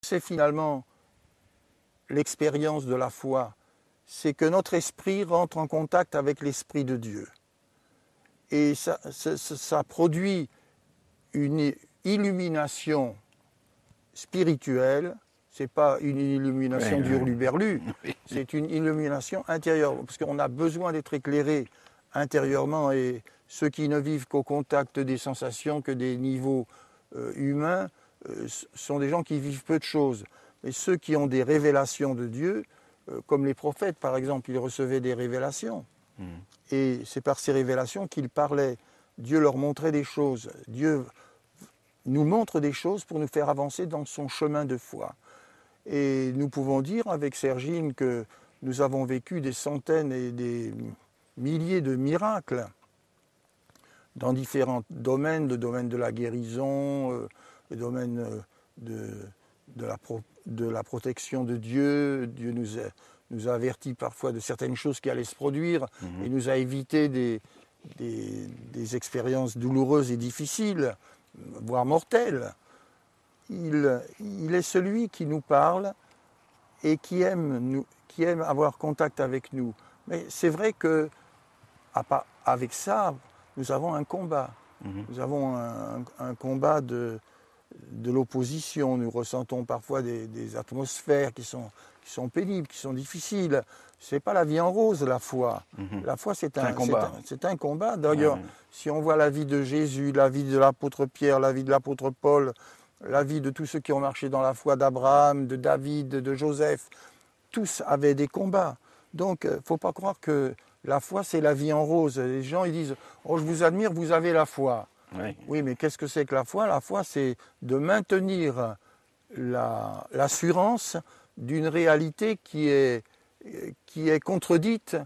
C'est finalement l'expérience de la foi, c'est que notre esprit rentre en contact avec l'Esprit de Dieu. Et ça produit une illumination spirituelle. Ce n'est pas une illumination du hurluberlu, c'est une illumination intérieure, parce qu'on a besoin d'être éclairé intérieurement, et ceux qui ne vivent qu'au contact des sensations, que des niveaux humains, sont des gens qui vivent peu de choses. Mais ceux qui ont des révélations de Dieu, comme les prophètes par exemple, ils recevaient des révélations. Et c'est par ces révélations qu'ils parlaient. Dieu leur montrait des choses. Dieu nous montre des choses pour nous faire avancer dans son chemin de foi. Et nous pouvons dire avec Sergine que nous avons vécu des centaines et des milliers de miracles dans différents domaines, le domaine de la guérison, le domaine de la protection de Dieu. Dieu nous a avertis parfois de certaines choses qui allaient se produire et nous a évité des expériences douloureuses et difficiles, voire mortelles. Il est celui qui nous parle et qui aime avoir contact avec nous. Mais c'est vrai qu'avec ça, nous avons un combat. Nous avons un combat de l'opposition. Nous ressentons parfois des atmosphères qui sont pénibles, qui sont difficiles. Ce n'est pas la vie en rose, la foi. La foi, c'est un combat. C'est un combat. D'ailleurs, si on voit la vie de Jésus, la vie de l'apôtre Pierre, la vie de l'apôtre Paul, la vie de tous ceux qui ont marché dans la foi, d'Abraham, de David, de Joseph, tous avaient des combats. Donc, il ne faut pas croire que la foi, c'est la vie en rose. Les gens, ils disent « Oh, je vous admire, vous avez la foi ». Oui, mais qu'est-ce que c'est que la foi? La foi, c'est de maintenir l'assurance d'une réalité qui est contredite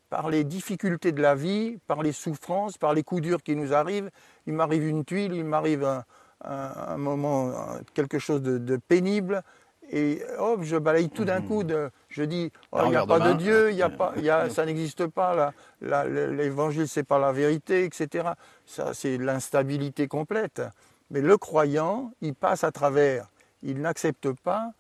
par les difficultés de la vie, par les souffrances, par les coups durs qui nous arrivent. Il m'arrive une tuile, il m'arrive un moment, quelque chose de pénible, et hop, je balaye tout d'un coup, je dis, oh, il n'y a pas de Dieu, ça n'existe pas, l'évangile c'est pas la vérité, etc. Ça, c'est l'instabilité complète. Mais le croyant, il passe à travers, il n'accepte pas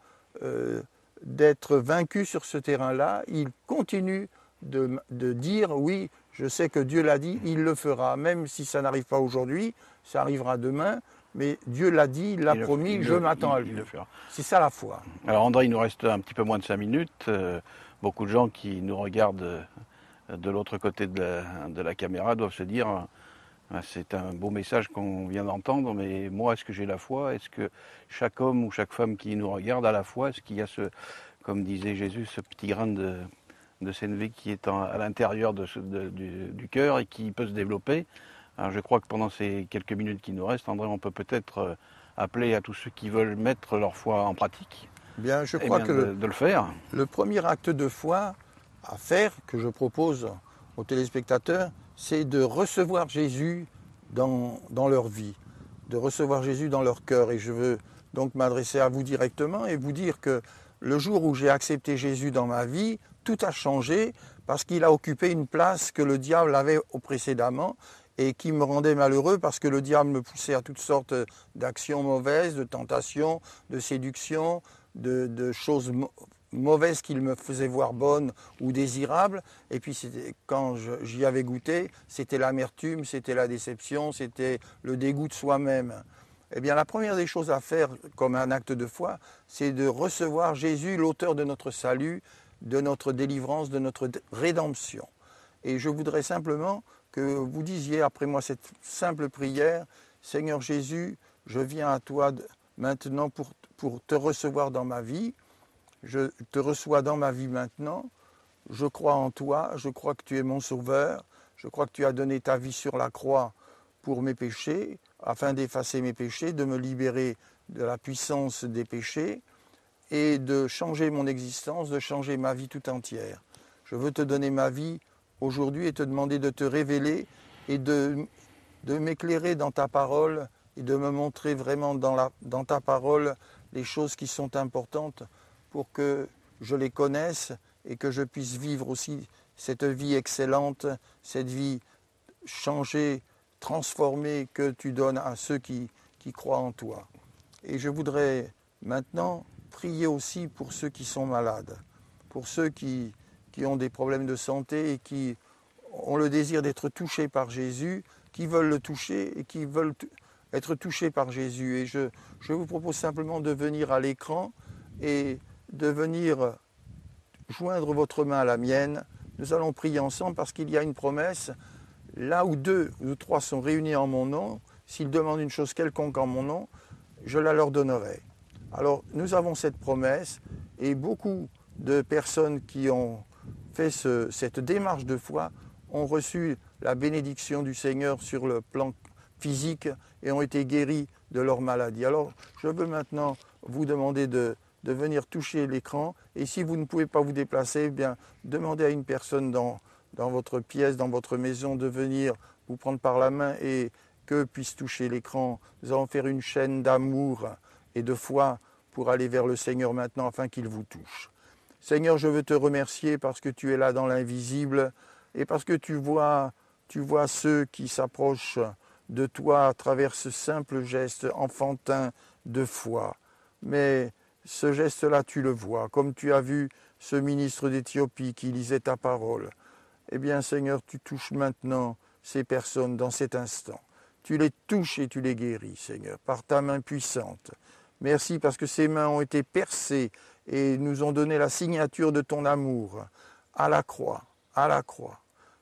d'être vaincu sur ce terrain-là, il continue de dire, oui, je sais que Dieu l'a dit, il le fera, même si ça n'arrive pas aujourd'hui, ça arrivera demain. Mais Dieu l'a dit, il l'a promis, je m'attends à lui. C'est ça la foi. Alors André, il nous reste un petit peu moins de 5 minutes. Beaucoup de gens qui nous regardent de l'autre côté de la caméra doivent se dire c'est un beau message qu'on vient d'entendre, mais moi, est-ce que j'ai la foi? Est-ce que chaque homme ou chaque femme qui nous regarde a la foi? Est-ce qu'il y a comme disait Jésus, ce petit grain de sénévé qui est à l'intérieur du cœur et qui peut se développer? Alors je crois que pendant ces quelques minutes qui nous restent, André, on peut peut-être appeler à tous ceux qui veulent mettre leur foi en pratique. Bien, je crois que de le faire. Le premier acte de foi à faire, que je propose aux téléspectateurs, c'est de recevoir Jésus dans leur vie, de recevoir Jésus dans leur cœur. Et je veux donc m'adresser à vous directement et vous dire que le jour où j'ai accepté Jésus dans ma vie, tout a changé parce qu'il a occupé une place que le diable avait précédemment et qui me rendait malheureux parce que le diable me poussait à toutes sortes d'actions mauvaises, de tentations, de séductions, de choses mauvaises qu'il me faisait voir bonnes ou désirables. Et puis quand j'y avais goûté, c'était l'amertume, c'était la déception, c'était le dégoût de soi-même. Eh bien, la première des choses à faire comme un acte de foi, c'est de recevoir Jésus, l'auteur de notre salut, de notre délivrance, de notre rédemption. Et je voudrais simplement que vous disiez après moi cette simple prière, Seigneur Jésus, je viens à toi maintenant pour te recevoir dans ma vie. Je te reçois dans ma vie maintenant. Je crois en toi, je crois que tu es mon sauveur. Je crois que tu as donné ta vie sur la croix pour mes péchés, afin d'effacer mes péchés, de me libérer de la puissance des péchés et de changer mon existence, de changer ma vie tout entière. Je veux te donner ma vie aujourd'hui et te demander de te révéler et de m'éclairer dans ta parole et de me montrer vraiment dans ta parole les choses qui sont importantes pour que je les connaisse et que je puisse vivre aussi cette vie excellente, cette vie changée, transformée que tu donnes à ceux qui croient en toi. Et je voudrais maintenant prier aussi pour ceux qui sont malades, pour ceux qui ont des problèmes de santé et qui ont le désir d'être touchés par Jésus, qui veulent le toucher et qui veulent être touchés par Jésus. Et je vous propose simplement de venir à l'écran et de venir joindre votre main à la mienne. Nous allons prier ensemble parce qu'il y a une promesse. Là où 2 ou 3 sont réunis en mon nom, s'ils demandent une chose quelconque en mon nom, je la leur donnerai. Alors nous avons cette promesse et beaucoup de personnes qui ont fait cette démarche de foi ont reçu la bénédiction du Seigneur sur le plan physique et ont été guéris de leur maladie. Alors je veux maintenant vous demander de venir toucher l'écran et si vous ne pouvez pas vous déplacer, eh bien demandez à une personne dans votre pièce, dans votre maison de venir vous prendre par la main et que puisse toucher l'écran. Nous allons faire une chaîne d'amour et de foi pour aller vers le Seigneur maintenant afin qu'il vous touche. Seigneur, je veux te remercier parce que tu es là dans l'invisible et parce que tu vois ceux qui s'approchent de toi à travers ce simple geste enfantin de foi. Mais ce geste-là, tu le vois, comme tu as vu ce ministre d'Éthiopie qui lisait ta parole. Eh bien, Seigneur, tu touches maintenant ces personnes dans cet instant. Tu les touches et tu les guéris, Seigneur, par ta main puissante. Merci parce que ces mains ont été percées et nous ont donné la signature de ton amour à la croix, à la croix.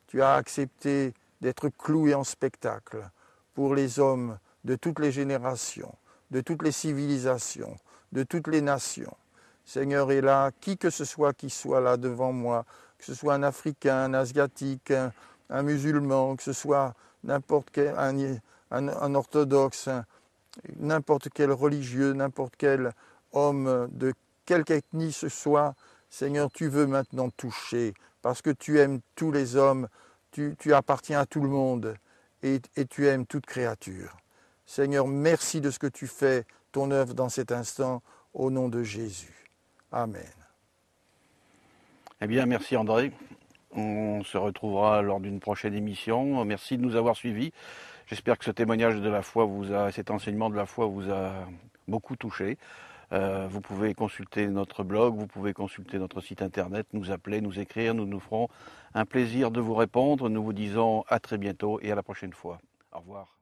Tu as accepté d'être cloué en spectacle pour les hommes de toutes les générations, de toutes les civilisations, de toutes les nations. Seigneur est là, qui que ce soit qui soit là devant moi, que ce soit un Africain, un Asiatique, un musulman, que ce soit n'importe quel, un orthodoxe, n'importe quel religieux, n'importe quel homme de quelque ethnie ce soit, Seigneur, tu veux maintenant toucher, parce que tu aimes tous les hommes, tu appartiens à tout le monde et tu aimes toute créature. Seigneur, merci de ce que tu fais, ton œuvre dans cet instant, au nom de Jésus. Amen. Eh bien, merci André. On se retrouvera lors d'une prochaine émission. Merci de nous avoir suivis. J'espère que ce témoignage de la foi cet enseignement de la foi vous a beaucoup touché. Vous pouvez consulter notre blog, vous pouvez consulter notre site internet, nous appeler, nous écrire. Nous nous ferons un plaisir de vous répondre. Nous vous disons à très bientôt et à la prochaine fois. Au revoir.